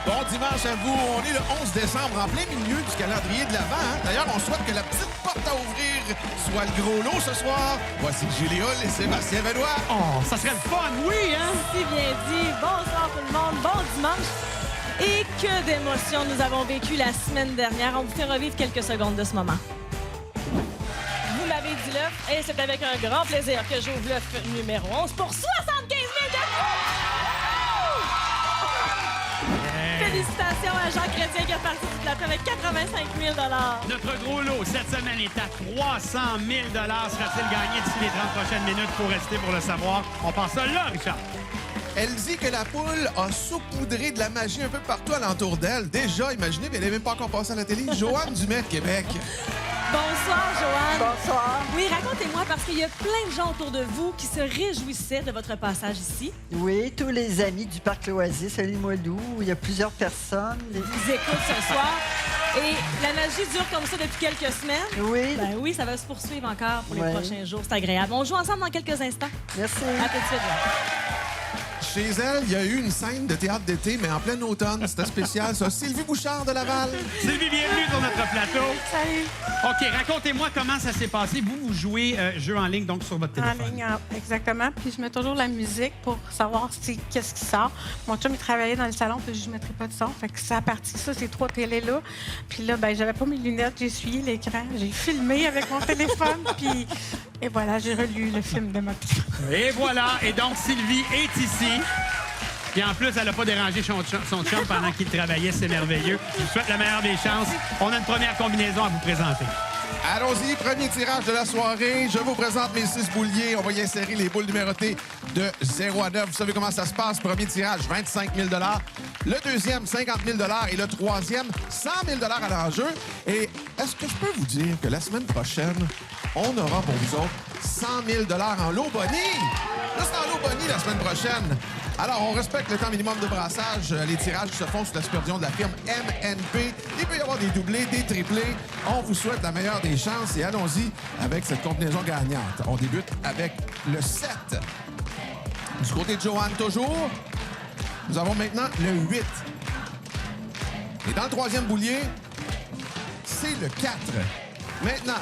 Bon dimanche à vous. On est le 11 décembre, en plein milieu du calendrier de l'Avent. Hein? D'ailleurs, on souhaite que la petite porte à ouvrir soit le gros lot ce soir. Voici Julie Hull et Sébastien Benoît. Oh, ça serait le fun, oui, hein? Si bien dit. Bonsoir tout le monde. Bon dimanche. Et que d'émotions nous avons vécues la semaine dernière. On vous fait revivre quelques secondes de ce moment. Vous m'avez dit l'œuf et c'est avec un grand plaisir que j'ouvre l'œuf numéro 11 pour 75 000 $. Félicitations à Jean Chrétien qui est parti du plateau avec 85 000 $. Notre gros lot cette semaine est à 300 000 $. Sera-t-il gagné d'ici les 30 prochaines minutes? Pour rester pour le savoir, on passe ça là, Richard. Elle dit que la poule a saupoudré de la magie un peu partout alentour d'elle. Déjà, imaginez, mais elle n'est même pas encore passée à la télé. Joanne Dumais de Québec. Bonsoir, Joanne. Bonsoir. Oui, racontez-moi, parce qu'il y a plein de gens autour de vous qui se réjouissaient de votre passage ici. Oui, tous les amis du Parc L'Oasis à Limoilou, il y a plusieurs personnes. Ils écoutent ce soir. Et la magie dure comme ça depuis quelques semaines. Oui. Ben oui, ça va se poursuivre encore pour les Ouais. prochains jours. C'est agréable. On joue ensemble dans quelques instants. Merci. À tout de suite. Chez elle, il y a eu une scène de théâtre d'été, mais en plein automne. C'était spécial, ça. Sylvie Bouchard de Laval. Sylvie, bienvenue sur notre plateau. Salut. OK, racontez-moi comment ça s'est passé. Vous jouez jeu en ligne, donc sur votre En téléphone. ligne, exactement. Puis je mets toujours la musique pour savoir qu'est-ce qui sort. Mon chum, il travaillait dans le salon, puis je ne mettrais pas de son. Fait que ça a parti ça, ces trois télés-là. Puis là, ben j'avais pas mes lunettes, j'ai essuyé l'écran, j'ai filmé avec mon téléphone, puis... Et voilà, j'ai relu le film de ma petite. Et voilà. Et donc, Sylvie est ici. Et en plus, elle n'a pas dérangé son chum pendant qu'il travaillait. C'est merveilleux. Je vous souhaite la meilleure des chances. On a une première combinaison à vous présenter. Allons-y, premier tirage de la soirée. Je vous présente mes 6 bouliers. On va y insérer les boules numérotées de 0 à 9. Vous savez comment ça se passe. Premier tirage, 25 000 $. Le deuxième, 50 000 $. Et le troisième, 100 000 $ à l'enjeu. Et est-ce que je peux vous dire que la semaine prochaine, on aura pour vous autres 100 000 $ en lot boni? Là, c'est en lot boni la semaine prochaine. Alors, on respecte le temps minimum de brassage. Les tirages se font sous la supervision de la firme MNP. Il peut y avoir des doublés, des triplés. On vous souhaite la meilleure des chances et allons-y avec cette combinaison gagnante. On débute avec le 7. Du côté de Joanne, toujours, nous avons maintenant le 8. Et dans le troisième boulier, c'est le 4. Maintenant,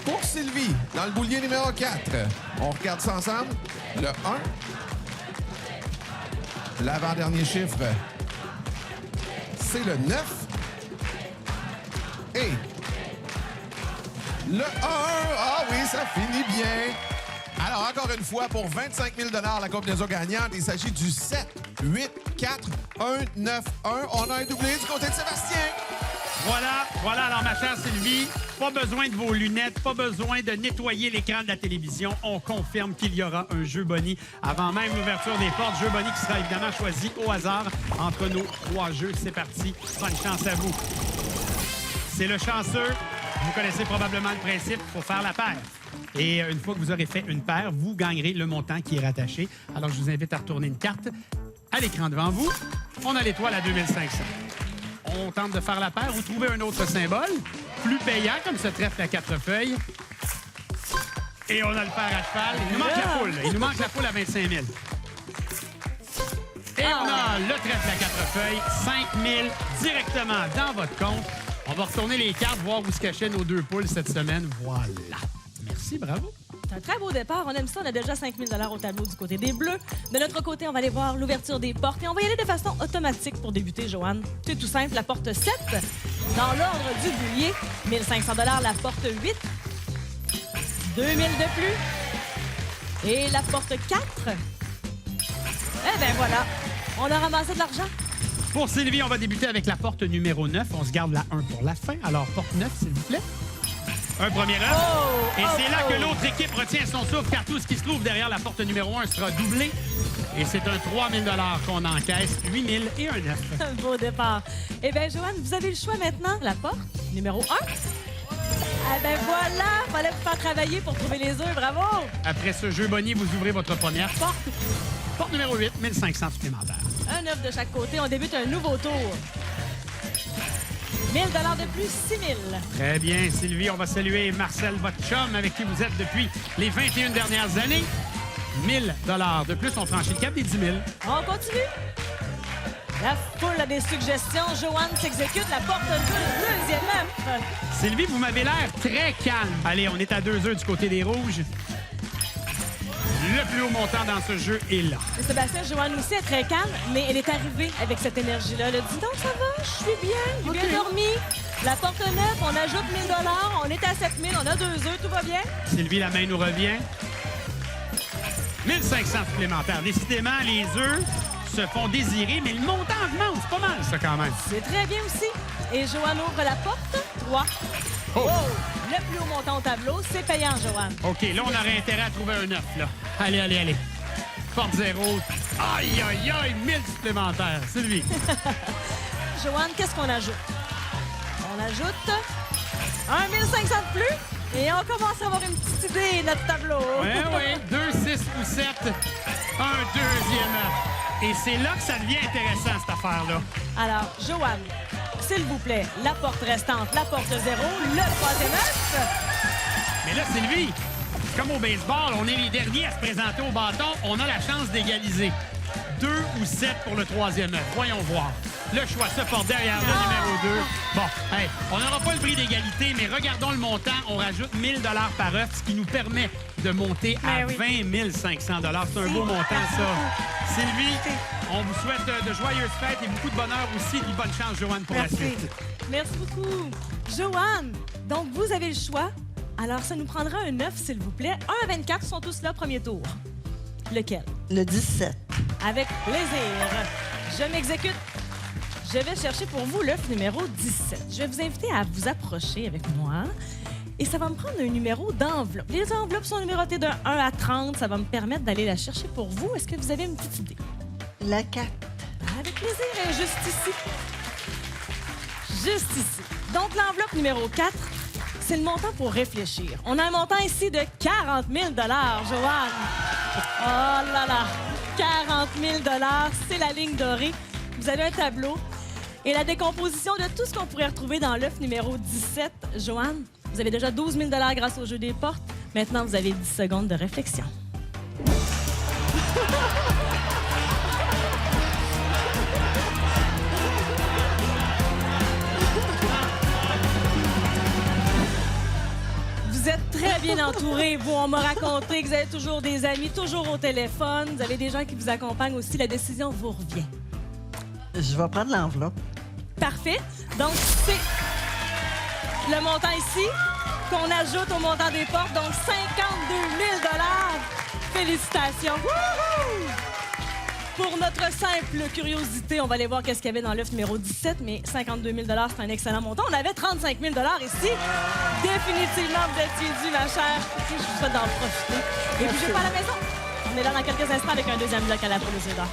pour Sylvie, dans le boulier numéro 4, on regarde ça ensemble. Le 1. L'avant-dernier chiffre, c'est le 9. Et le 1. Ah oui, ça finit bien. Alors, encore une fois, pour 25 000 $, la combinaison gagnante, il s'agit du 7, 8, 4, 1, 9, 1. On a un doublé du côté de Sébastien. Voilà. Alors, ma chère Sylvie, pas besoin de vos lunettes, pas besoin de nettoyer l'écran de la télévision. On confirme qu'il y aura un jeu boni avant même l'ouverture des portes. Jeu boni qui sera évidemment choisi au hasard entre nos 3 jeux. C'est parti. Bonne chance à vous. C'est le chanceux. Vous connaissez probablement le principe. Il faut faire la paire. Et une fois que vous aurez fait une paire, vous gagnerez le montant qui est rattaché. Alors, je vous invite à retourner une carte à l'écran devant vous. On a l'étoile à 2500. On tente de faire la paire. Vous trouvez un autre symbole, plus payant, comme ce trèfle à 4 feuilles. Et on a le paire à cheval. Il nous manque la poule. Il nous manque la poule à 25 000. Et on a le trèfle à 4 feuilles, 5 000 directement dans votre compte. On va retourner les cartes, voir où se cachaient nos 2 poules cette semaine. Voilà. Merci, bravo. C'est un très beau départ. On aime ça. On a déjà 5 000 $ au tableau du côté des Bleus. De notre côté, on va aller voir l'ouverture des portes. Et on va y aller de façon automatique pour débuter, Joanne. C'est tout simple. La porte 7, dans l'ordre du boulier. 1 500 $ la porte 8. 2 000 de plus. Et la porte 4. Eh bien, voilà. On a ramassé de l'argent. Pour Sylvie, on va débuter avec la porte numéro 9. On se garde la 1 pour la fin. Alors, porte 9, s'il vous plaît. Un premier œuf. Et c'est là que l'autre équipe retient son souffle, car tout ce qui se trouve derrière la porte numéro 1 sera doublé. Et c'est un 3 000 $ qu'on encaisse, 8 000 et un 9. Un beau départ. Eh bien, Joanne, vous avez le choix maintenant. La porte numéro 1. Ah ben voilà, fallait vous faire travailler pour trouver les œufs. Bravo! Après ce jeu boni, vous ouvrez votre première porte. Porte numéro 8, 1 500 supplémentaires. Un œuf de chaque côté. On débute un nouveau tour. 1 000 $ de plus, 6 000. Très bien, Sylvie. On va saluer Marcel, votre chum, avec qui vous êtes depuis les 21 dernières années. 1 000 $ de plus. On franchit le cap des 10 000. On continue. La foule a des suggestions. Joanne s'exécute. La porte 2, deuxième œuf. Sylvie, vous m'avez l'air très calme. Allez, on est à 2 œufs du côté des rouges. Le plus haut montant dans ce jeu est là. Et Sébastien, Joanne aussi est très calme, mais elle est arrivée avec cette énergie-là. Elle a dit donc, ça va, je suis bien, j'ai bien dormi. La porte 9, on ajoute 1 000 on est à 7 000, on a 2 œufs, tout va bien. Sylvie, la main nous revient. 1 500 supplémentaires. Décidément, les œufs se font désirer, mais le montant augmente. C'est pas mal, ça, quand même. C'est très bien aussi. Et Joanne ouvre la porte. 3. Oh! Le plus haut montant au tableau, c'est payant, Joanne. OK, là, on aurait intérêt à trouver un 9, là. Allez, allez, allez. Porte 0. Aïe, aïe, aïe, 1000 supplémentaires. Sylvie. Joanne, qu'est-ce qu'on ajoute? On ajoute 1 500 de plus et on commence à avoir une petite idée, notre tableau. Oui, oui. 2, 6 ou 7. Un deuxième œuf. Et c'est là que ça devient intéressant, cette affaire-là. Alors, Joanne, s'il vous plaît, la porte restante, la porte 0, le troisième œuf. Mais là, Sylvie, comme au baseball, on est les derniers à se présenter au bâton. On a la chance d'égaliser. 2 ou 7 pour le troisième œuf. Voyons voir. Le choix se porte derrière le numéro 2. Bon, hey, on n'aura pas le prix d'égalité, mais regardons le montant. On rajoute 1 000 par œuf, ce qui nous permet de monter à 20 500 C'est un beau montant, ça. Sylvie, on vous souhaite de joyeuses fêtes et beaucoup de bonheur aussi. Et bonne chance, Joanne, pour la suite. Merci beaucoup. Joanne, donc vous avez le choix. Alors, ça nous prendra un 9, s'il vous plaît. 1 à 24 sont tous là, premier tour. Lequel? Le 17. Avec plaisir. Je m'exécute. Je vais chercher pour vous l'œuf numéro 17. Je vais vous inviter à vous approcher avec moi. Et ça va me prendre un numéro d'enveloppe. Les enveloppes sont numérotées de 1 à 30. Ça va me permettre d'aller la chercher pour vous. Est-ce que vous avez une petite idée? La 4. Avec plaisir. Elle est juste ici. Juste ici. Donc, l'enveloppe numéro 4, c'est le montant pour réfléchir. On a un montant ici de 40 000 Joanne. Oh là là! 40 000 c'est la ligne dorée. Vous avez un tableau et la décomposition de tout ce qu'on pourrait retrouver dans l'œuf numéro 17. Joanne, vous avez déjà 12 000 grâce au jeu des portes. Maintenant, vous avez 10 secondes de réflexion. Vous êtes très bien entourés. Vous, on m'a raconté que vous avez toujours des amis, toujours au téléphone. Vous avez des gens qui vous accompagnent aussi. La décision vous revient. Je vais prendre l'enveloppe. Parfait. Donc, c'est le montant ici qu'on ajoute au montant des portes. Donc, 52 000 Félicitations. Wouhou! Pour notre simple curiosité, on va aller voir qu'est-ce qu'il y avait dans l'œuf numéro 17, mais 52 000 c'est un excellent montant. On avait 35 000 ici. Définitivement, vous étiez dû, ma chère. Je vous souhaite d'en profiter. Et puis, je vais pas à la maison. On est là dans quelques instants avec un deuxième bloc à la poule aux œufs d'or.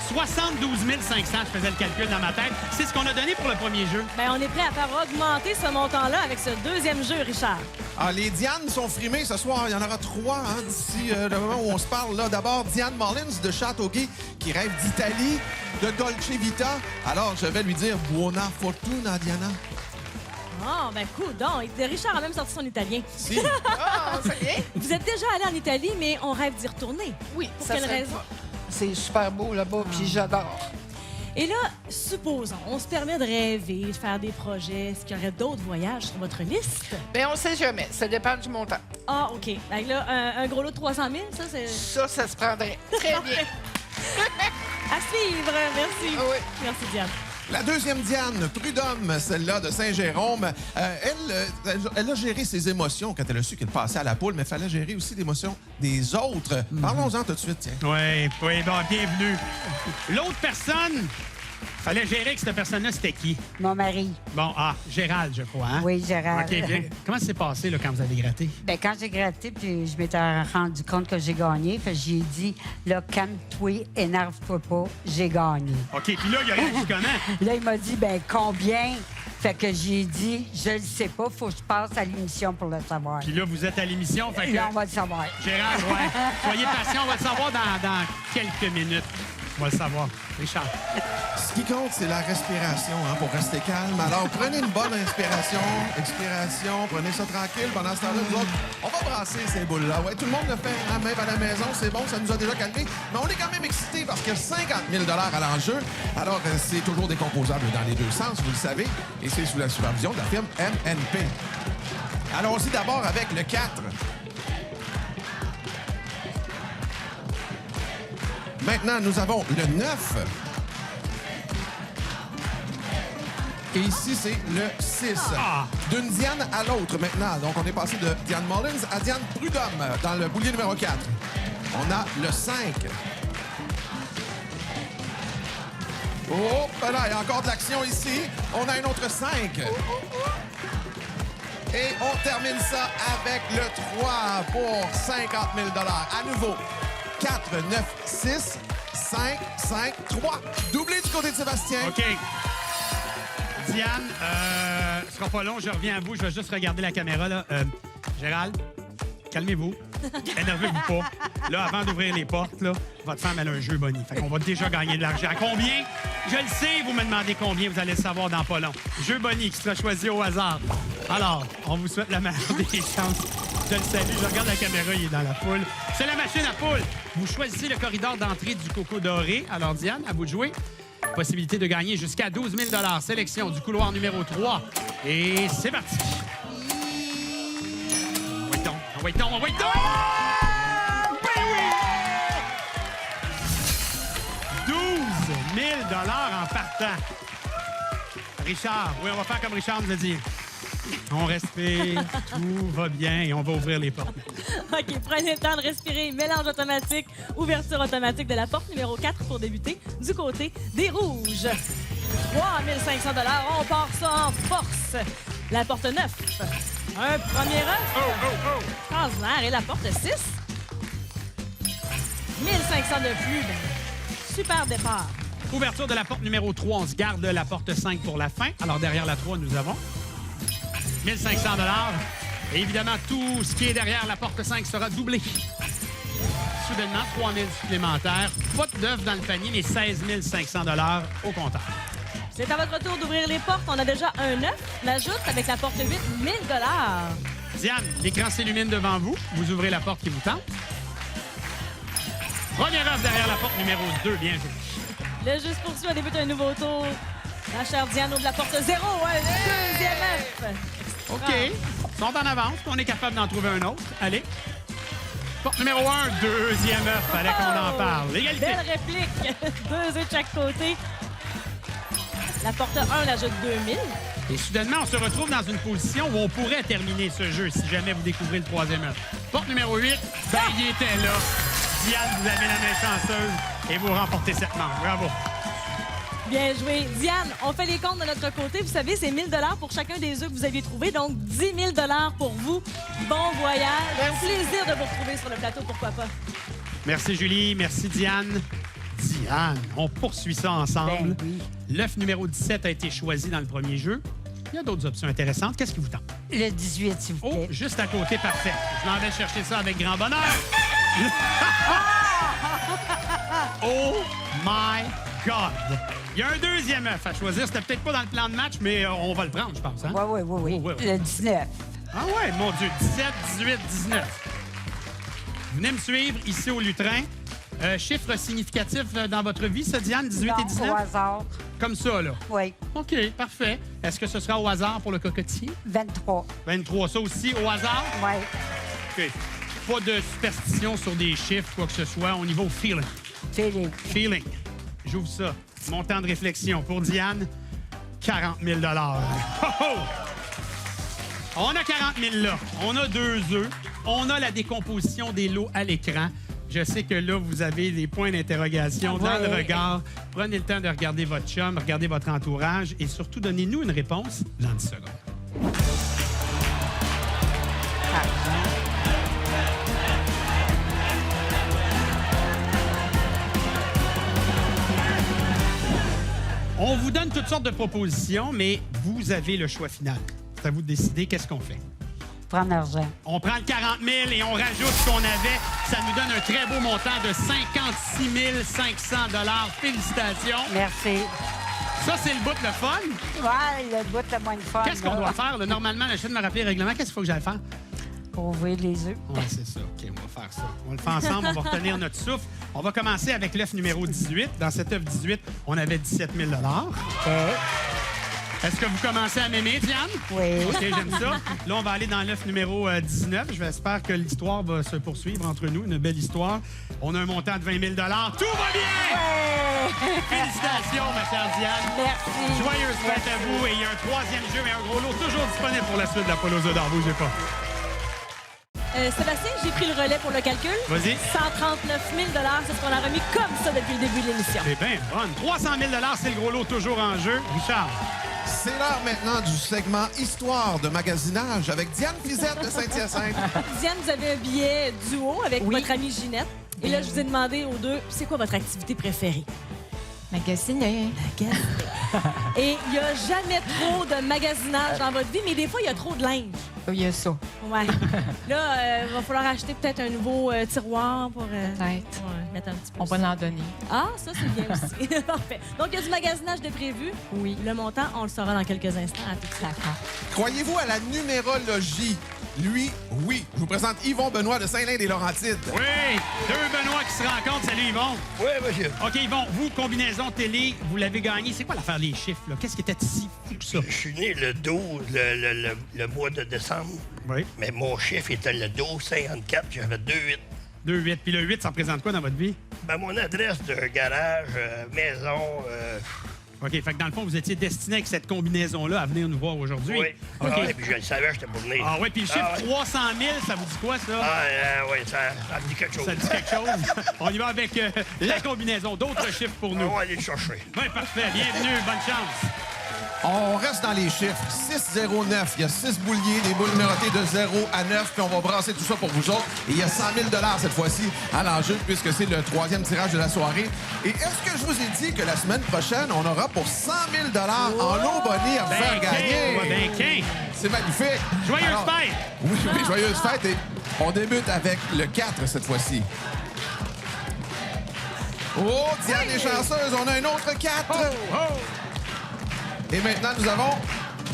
72 500, je faisais le calcul dans ma tête. C'est ce qu'on a donné pour le premier jeu. Bien, on est prêt à faire augmenter ce montant-là avec ce deuxième jeu, Richard. Ah, les Dianes sont frimées ce soir. Il y en aura 3 d'ici le moment où on se parle. Là, d'abord, Diane Mullins de Châteauguay qui rêve d'Italie, de Dolce Vita. Alors, je vais lui dire Buona fortuna, Diana. Oh, ben coudonc. Richard a même sorti son italien. Si. Ah, ça y est? Vous êtes déjà allé en Italie, mais on rêve d'y retourner. Oui, Pour ça quelle serait raison? pas- C'est super beau là-bas, puis j'adore. Et là, supposons, on se permet de rêver, de faire des projets. Est-ce qu'il y aurait d'autres voyages sur votre liste? Mais on sait jamais. Ça dépend du montant. Ah, OK. Donc là, un gros lot de 300 000, ça, c'est... Ça se prendrait très bien. À suivre. Merci. Oui. Merci, Diane. La deuxième Diane, Prud'homme, celle-là de Saint-Jérôme, elle a géré ses émotions quand elle a su qu'elle passait à la poule, mais il fallait gérer aussi l'émotion des autres. Parlons-en tout de suite, tiens. Oui, bon, bienvenue. L'autre personne, fallait gérer que cette personne-là, c'était qui? Mon mari. Bon, Gérald, je crois, hein? Oui, Gérard. OK, bien. Comment ça s'est passé là, quand vous avez gratté? Ben, quand j'ai gratté, puis je m'étais rendu compte que j'ai gagné, fait que j'ai dit, là, calme-toi, énerve-toi pas, j'ai gagné. OK, puis là, il a réagi comment? Là, il m'a dit, ben combien? Fait que j'ai dit, je le sais pas, faut que je passe à l'émission pour le savoir. Puis là, vous êtes à l'émission, fait que... Là, on va le savoir. Gérald, ouais. Soyez patient, on va le savoir dans quelques minutes. On va le savoir. Richard. Ce qui compte, c'est la respiration pour rester calme. Alors, prenez une bonne inspiration, expiration, prenez ça tranquille. Pendant ce temps-là, nous autres, on va brasser ces boules-là. Ouais, tout le monde le fait, hein, même à la maison, c'est bon, ça nous a déjà calmés. Mais on est quand même excités parce qu'il y a 50 000 à l'enjeu. Alors, c'est toujours décomposable dans les deux sens, vous le savez, et c'est sous la supervision de la firme MNP. Allons-y d'abord avec le 4. Maintenant, nous avons le 9. Et ici, c'est le 6. D'une Diane à l'autre maintenant. Donc, on est passé de Diane Mullins à Diane Prudhomme dans le boulier numéro 4. On a le 5. Oh, ben là, il y a encore de l'action ici. On a un autre 5. Et on termine ça avec le 3 pour 50 000 à nouveau. 4, 9, 6, 5, 5, 3. Doublé du côté de Sébastien. OK. Diane, ce sera pas long, je reviens à vous. Je vais juste regarder la caméra. Là. Gérald, calmez-vous. Énervez-vous pas. Là, avant d'ouvrir les portes, là, votre femme, elle a un jeu Bonnie. Fait qu'on va déjà gagner de l'argent. À combien? Je le sais, vous me demandez combien. Vous allez le savoir dans pas long. Jeu Bonnie qui sera choisi au hasard. Alors, on vous souhaite la meilleure des chances. Je le salue. Je regarde la caméra, il est dans la poule. C'est la machine à poule. Vous choisissez le corridor d'entrée du Coco Doré. Alors, Diane, à vous de jouer. Possibilité de gagner jusqu'à 12 000 $. Sélection du couloir numéro 3. Et c'est parti. Envoie-t-on. Oui! 12 000 $ en partant. Richard, oui, on va faire comme Richard nous a dit. On respire, tout va bien et on va ouvrir les portes. OK, prenez le temps de respirer. Mélange automatique, ouverture automatique de la porte numéro 4 pour débuter du côté des rouges. 3 500 $. On part ça en force. La porte 9. Un premier œuf. Extraordinaire. Et la porte 6. 1500 de plus. Ben, super départ. Ouverture de la porte numéro 3. On se garde la porte 5 pour la fin. Alors, derrière la 3, nous avons 1500 $. Et évidemment, tout ce qui est derrière la porte 5 sera doublé. Soudainement, 3 000 supplémentaires. Pas d'œufs dans le panier, mais 16 500 $ au compteur. C'est à votre tour d'ouvrir les portes. On a déjà un œuf. L'ajoute avec la porte 8, 1000 $. Diane, l'écran s'illumine devant vous. Vous ouvrez la porte qui vous tente. Premier œuf derrière la porte numéro 2. Bien joué. Le jeu se poursuit. On débute un nouveau tour. La chère Diane ouvre la porte 0. Un deuxième œuf. OK. Ils sont en avance. On est capable d'en trouver un autre. Allez. Porte numéro 1. Deuxième œuf. Fallait qu'on en parle. L'égalité. Belle réplique. 2 œufs de chaque côté. La porte 1 l'ajoute 2000. Et soudainement, on se retrouve dans une position où on pourrait terminer ce jeu si jamais vous découvrez le troisième œuf. Porte numéro 8, ben, il était là. Diane, vous avez la main chanceuse et vous remportez cette manche. Bravo. Bien joué. Diane, on fait les comptes de notre côté. Vous savez, c'est 1000 $ pour chacun des œufs que vous aviez trouvés. Donc, 10 000 $ pour vous. Bon voyage. Un plaisir de vous retrouver sur le plateau, pourquoi pas. Merci, Julie. Merci, Diane. Diane, on poursuit ça ensemble. Ben oui. L'œuf numéro 17 a été choisi dans le premier jeu. Il y a d'autres options intéressantes. Qu'est-ce qui vous tente? Le 18, s'il vous Oh, plaît. juste à côté, parfait. Je m'en vais chercher ça avec grand bonheur. Oh my God! Il y a un deuxième œuf à choisir. C'était peut-être pas dans le plan de match, mais on va le prendre, je pense. Hein? Oui. Ouais. Le 19. Ah ouais, mon Dieu. 17, 18, 19. Venez me suivre ici au Lutrin. Chiffre significatif dans votre vie, ça, Diane, 18 et 19? Au hasard. Comme ça, là. Oui. OK, parfait. Est-ce que ce sera au hasard pour le cocotier? 23. 23, ça aussi au hasard? Oui. OK. Pas de superstition sur des chiffres, quoi que ce soit. On y va au feeling. Feeling. Feeling. J'ouvre ça. Mon temps de réflexion pour Diane, 40 000 $. Oh, oh! On a 40 000 là. On a 2 œufs. On a la décomposition des lots à l'écran. Je sais que là, vous avez des points d'interrogation dans le regard. Prenez le temps de regarder votre chum, regardez votre entourage et surtout, donnez-nous une réponse dans 10 secondes. On vous donne toutes sortes de propositions, mais vous avez le choix final. C'est à vous de décider qu'est-ce qu'on fait. prends l'argent. On prend le 40 000 et on rajoute ce qu'on avait. Ça nous donne un très beau montant de 56 500 $. Félicitations. Merci. Ça, c'est le bout de le fun. Ouais, le bout le moins de fun. Qu'est-ce qu'on là, doit faire? Là? Normalement, je viens de me rappeler le règlement. Qu'est-ce qu'il faut que j'aille faire? Pour ouvrir les œufs. Oui, c'est ça. OK, on va faire ça. On le fait ensemble, on va retenir notre souffle. On va commencer avec l'œuf numéro 18. Dans cet œuf 18, on avait 17 000 $. OK. Est-ce que vous commencez à m'aimer, Diane? Oui. OK, j'aime ça. Là, on va aller dans l'œuf numéro 19. J'espère que l'histoire va se poursuivre entre nous. Une belle histoire. On a un montant de 20 000 $. Tout va bien! Ouais. Félicitations, ma chère Diane. Merci. Joyeuse fête à vous. Et il y a un troisième jeu et un gros lot toujours disponible pour la suite de la Polo d'or. Bougez pas. Sébastien, j'ai pris le relais pour le calcul. Vas-y. 139 000 c'est ce qu'on a remis comme ça depuis le début de l'émission. C'est bien bonne. 300 000 $, c'est le gros lot toujours en jeu. Richard. C'est l'heure maintenant du segment Histoire de magasinage avec Diane Fizette de Saint-Hyacinthe. Diane, vous avez un billet duo avec Oui. votre amie Ginette. Et là, je vous ai demandé aux deux, c'est quoi votre activité préférée? Magasiner. Et il n'y a jamais trop de magasinage dans votre vie, mais des fois, il y a trop de linge. Il y a ça. Ouais. Là, il va falloir acheter peut-être un nouveau tiroir pour Peut-être. mettre un petit peu. On va en donner. Ah, ça, c'est bien aussi. Parfait. Donc, il y a du magasinage de prévu. Oui. Le montant, on le saura dans quelques instants. À tout de suite. Croyez-vous à la numérologie? Lui, oui. Je vous présente Yvon Benoît de Saint-Lin-des-Laurentides. Oui, deux Benoît qui se rencontrent. Salut, Yvon. Oui, monsieur. OK, Yvon, vous, combinaison télé, vous l'avez gagné. C'est quoi l'affaire des chiffres, là? Qu'est-ce qui était si fou que ça? Je suis né le 12, le mois de décembre. Oui. Mais mon chiffre était le 12-54. J'avais 2-8. 2-8. Puis le 8, ça représente quoi dans votre vie? Ben, mon adresse de garage, maison, OK, fait que dans le fond, vous étiez destiné avec cette combinaison-là à venir nous voir aujourd'hui. oui. OK. Ah, puis je le savais, j'étais pour venir. Ah oui, puis le chiffre ouais. 300 000, ça vous dit quoi, ça? Oui, ça me dit quelque chose. Ça dit quelque chose? On y va avec la combinaison. D'autres chiffres pour nous. On va aller le chercher. Oui, parfait. Bienvenue. Bonne chance. On reste dans les chiffres. 609. Il y a 6 bouliers, des boules numérotées de 0 à 9. Puis on va brasser tout ça pour vous autres. Et il y a 100 000 $ cette fois-ci à l'enjeu, puisque c'est le troisième tirage de la soirée. Et est-ce que je vous ai dit que la semaine prochaine, on aura pour 100 000 $ en lot bonnie à vous faire gagner? Ben, quin. C'est magnifique. Joyeuse Alors, fête. Oui, joyeuse fête. Et on débute avec le 4 cette fois-ci. Oh, Diane est chanceuse. On a un autre 4. Oh! Et maintenant, nous avons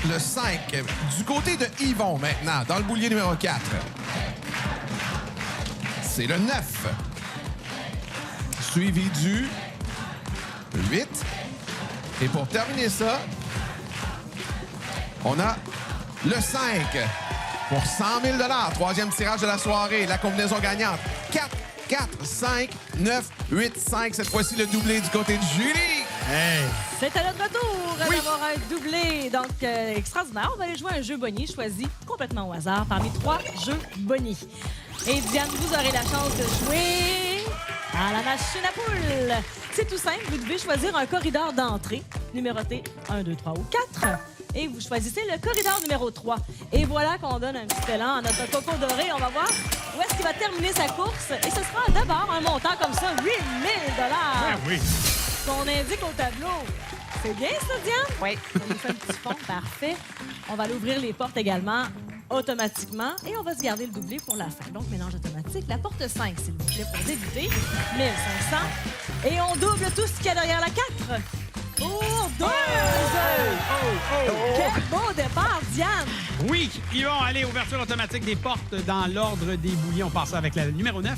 le 5. Du côté de Yvon, maintenant, dans le boulier numéro 4. C'est le 9. Suivi du 8. Et pour terminer ça, on a le 5 pour 100 000 $. Troisième tirage de la soirée. La combinaison gagnante. 4, 4, 5, 9, 8, 5. Cette fois-ci, le doublé du côté de Julie. Hey! C'est à notre tour Oui. d'avoir un doublé. Donc, extraordinaire. On va aller jouer à un jeu boni choisi complètement au hasard parmi 3 jeux boni. Et Diane, vous aurez la chance de jouer à la machine à poule. C'est tout simple. Vous devez choisir un corridor d'entrée, numéroté 1, 2, 3 ou 4. Et vous choisissez le corridor numéro 3. Et voilà qu'on donne un petit élan à notre coco doré. On va voir où est-ce qu'il va terminer sa course. Et ce sera d'abord un montant comme ça, 8 000 Ah oui. qu'on indique au tableau. C'est bien ça, Diane? Oui. Ça nous fait un petit fond. Parfait. On va aller ouvrir les portes également automatiquement et on va se garder le doublé pour la fin. Donc, mélange automatique. La porte 5, s'il vous plaît, pour débuter. 1500. Et on double tout ce qu'il y a derrière la 4. Pour 2 Quel beau départ, Diane! Oui, Yvon, allez, ouverture automatique des portes dans l'ordre des bouliers. On passe avec la numéro 9.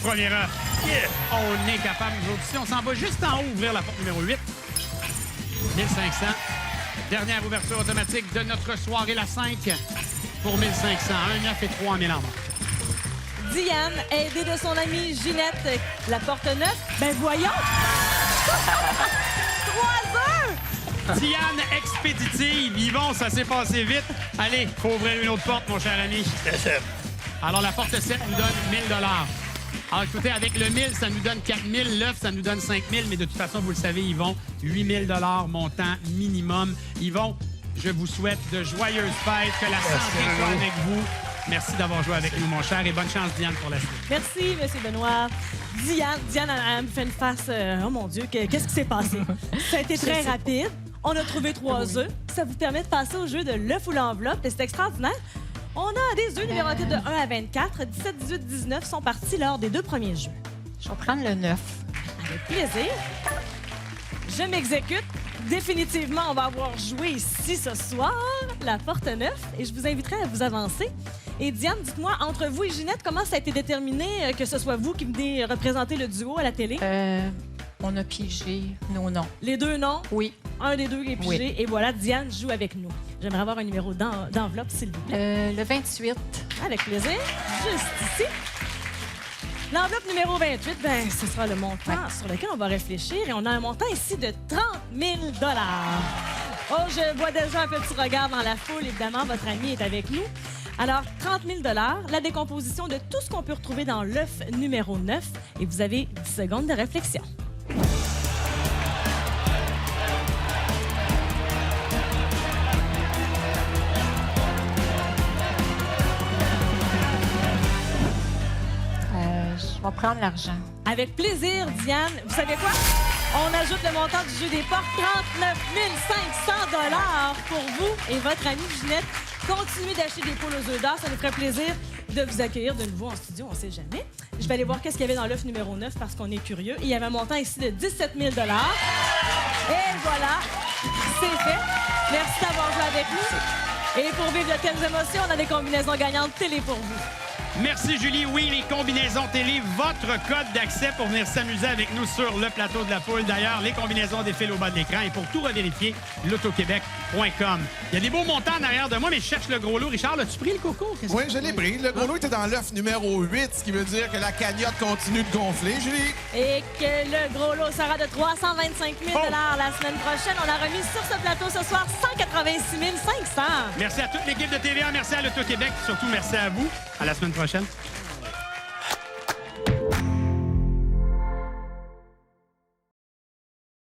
Première œuf. Yeah. On est capable, nous autres ici. On s'en va juste en haut ouvrir la porte numéro 8. 1500. Dernière ouverture automatique de notre soirée, la 5, pour 1500. 1, 9 et 3 000 en banque. Diane, aidée de son amie Ginette, la porte 9. Ben voyons! 3 œufs! Diane expéditive. Yvon, ça s'est passé vite. Allez, faut ouvrir une autre porte, mon cher ami. C'est ça. Alors, la porte 7 nous donne 1 000 $. Alors, écoutez, avec le 1000, ça nous donne 4 000. L'œuf, ça nous donne 5 000. Mais de toute façon, vous le savez, Yvon, 8 000 $ montant minimum. Yvon, je vous souhaite de joyeuses fêtes, que la santé soit avec vous. Merci d'avoir joué avec nous, mon cher, et bonne chance, Diane, pour la suite. Merci, M. Benoît. Diane, elle me fait une face. Oh mon Dieu, qu'est-ce qui s'est passé? Ça a été très rapide. On a trouvé 3 œufs. Ça vous permet de passer au jeu de l'œuf ou l'enveloppe. Et c'est extraordinaire. On a des œufs numérotés de 1 à 24. 17, 18, 19 sont partis lors des 2 premiers jeux. Je vais prendre le 9. Avec plaisir. Je m'exécute. Définitivement, on va avoir joué ici ce soir, la porte 9, et je vous inviterai à vous avancer. Et Diane, dites-moi, entre vous et Ginette, comment ça a été déterminé que ce soit vous qui venez représenter le duo à la télé? On a pigé nos noms. Les 2 noms? Oui. Un des 2 est pigé. Oui. Et voilà, Diane joue avec nous. J'aimerais avoir un numéro d'enveloppe, s'il vous plaît. Le 28. Avec plaisir. Juste ici. L'enveloppe numéro 28, ben, ce sera le montant sur lequel on va réfléchir. Et on a un montant ici de 30 000 $. Oh, je vois déjà un petit regard dans la foule. Évidemment, votre ami est avec nous. Alors, 30 000 $, la décomposition de tout ce qu'on peut retrouver dans l'œuf numéro 9. Et vous avez 10 secondes de réflexion. Je vais prendre l'argent. Avec plaisir, Diane. Vous savez quoi? On ajoute le montant du jeu des portes, 39 500 $ pour vous et votre amie Ginette. Continuez d'acheter des poules aux œufs d'or. Ça nous ferait plaisir de vous accueillir de nouveau en studio. On ne sait jamais. Je vais aller voir qu'est-ce qu'il y avait dans l'œuf numéro 9 parce qu'on est curieux. Il y avait un montant ici de 17 000 $. Et voilà, c'est fait. Merci d'avoir joué avec nous. Et pour vivre de telles émotions, on a des combinaisons gagnantes télé pour vous. Merci, Julie. Oui, les combinaisons télé, votre code d'accès pour venir s'amuser avec nous sur le plateau de la poule. D'ailleurs, les combinaisons défilent au bas de l'écran. Et pour tout revérifier, l'autoquebec.com. Il y a des beaux montants en arrière de moi, mais je cherche le gros lot. Richard, as-tu pris le coco? Oui, je l'ai pris. Le gros lot était dans l'œuf numéro 8, ce qui veut dire que la cagnotte continue de gonfler, Julie. Et que le gros lot sera de 325 000 $ la semaine prochaine. On a remis sur ce plateau ce soir 186 500. Merci à toute l'équipe de TVA. Merci à l'Auto-Québec. Surtout, merci à vous. À la semaine prochaine.